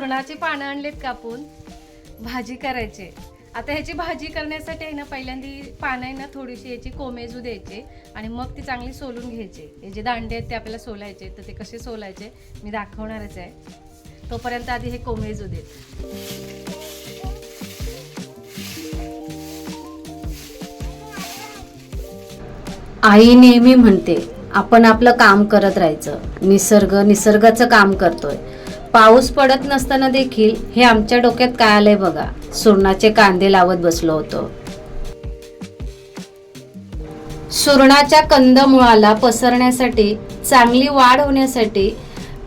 सुरणाची पानं आणलेत कापून, भाजी करायचे. आता ह्याची भाजी करण्यासाठी आहे ना, पहिल्यांदा पानं आहे ना थोडीशी याची कोमेजू द्यायचे आणि मग ती चांगली सोलून घ्यायचे. हे जे दांडे आहेत ते आपल्याला सोलायचे, तर ते कसे सोलायचे मी दाखवणारच आहे. तोपर्यंत आधी हे कोमेजू देत. आई नेहमी म्हणते आपण आपलं काम करत राहायचं. निसर्गाचं काम करतोय. पाऊस पडत नसताना देखील हे आमच्या डोक्यात काय आलंय बघा. सुरणाचे कांदे लावत बसलो होतो. सुरणाच्या कंदमुळाला पसरण्यासाठी, चांगली वाढ होण्यासाठी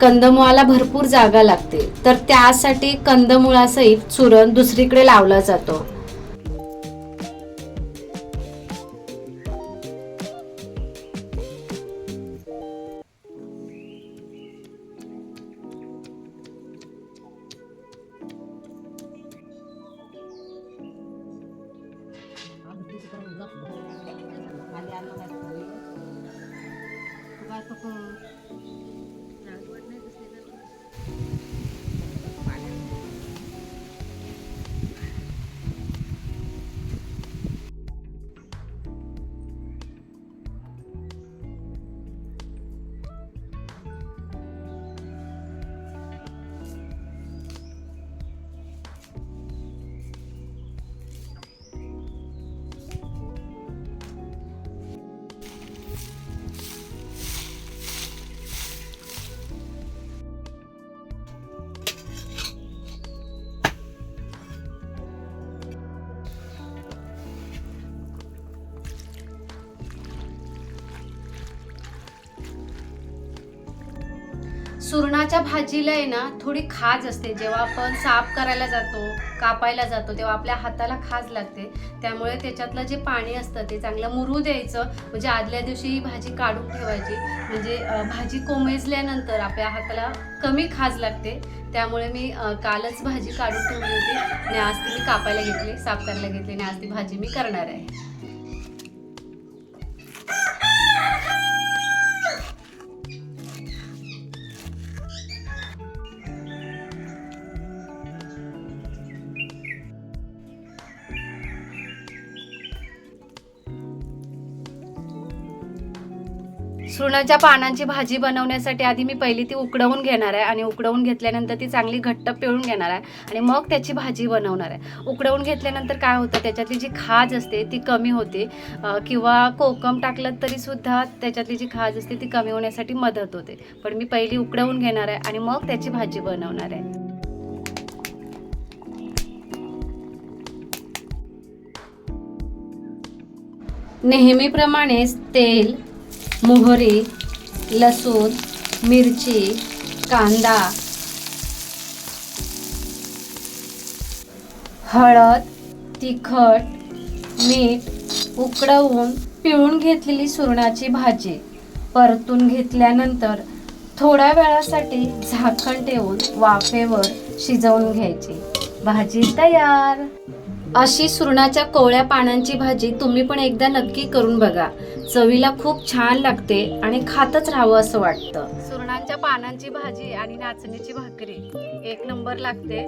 कंदमुळाला भरपूर जागा लागते. तर त्यासाठी कंदमुळासहित सुरण दुसरीकडे लावला जातो. सुरणाच्या भाजीला आहे ना थोडी खाज असते. जेव्हा आपण साफ करायला जातो, कापायला जातो, तेव्हा आपल्या हाताला खाज लागते. त्यामुळे त्याच्यातलं जे पाणी असतं ते चांगलं मुरू द्यायचं. म्हणजे आदल्या दिवशी ही भाजी काढून ठेवायची. म्हणजे भाजी कोमेजल्यानंतर आपल्या हाताला कमी खाज लागते. त्यामुळे मी कालच भाजी काढून ठेवली होती आणि आज ती मी कापायला घेतली, साफ करायला घेतली आणि आज ती भाजी मी करणार आहे. सुरणाच्या पानांची भाजी बनवण्यासाठी आधी मी पहिली ती उकडवून घेणार आहे आणि उकडवून घेतल्यानंतर ती चांगली घट्ट पिळून घेणार आहे आणि मग त्याची भाजी बनवणार आहे. उकडवून घेतल्यानंतर काय होतं, त्याच्यातली जी खाज असते ती कमी होते किंवा कोकम टाकलं तरी सुद्धा त्याच्यातली जी खाज असते ती कमी होण्यासाठी मदत होते. पण मी पहिली उकडवून घेणार आहे आणि मग त्याची भाजी बनवणार आहे. नेहमीप्रमाणेच तेल, मोहरी, लसूण, मिरची, कांदा, हळद, तिखट, मीठ उकडवून पिळून घेतलेली सुरणाची भाजी परतून घेतल्यानंतर थोड्या वेळासाठी झाकण ठेवून वाफेवर शिजवून घ्यायची. भाजी तयार. अशी सुरणाच्या कोवळ्या पानांची भाजी तुम्ही पण एकदा नक्की करून बघा. चवीला खूप छान लागते आणि खातच राहावं असं वाटतं. सुरणाच्या पानांची भाजी आणि नाचणीची भाकरी एक नंबर लागते.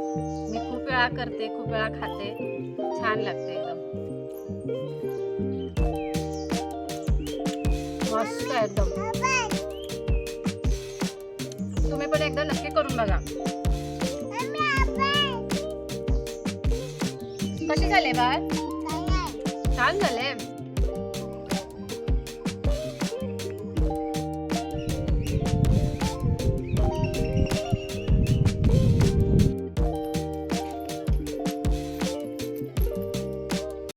मी खूप वेळा करते, खूप वेळा खाते. छान लागते एकदम, मस्त एकदम. तुम्ही पण एकदा नक्की करून बघा. कशी झाले बाळ? छान झाले.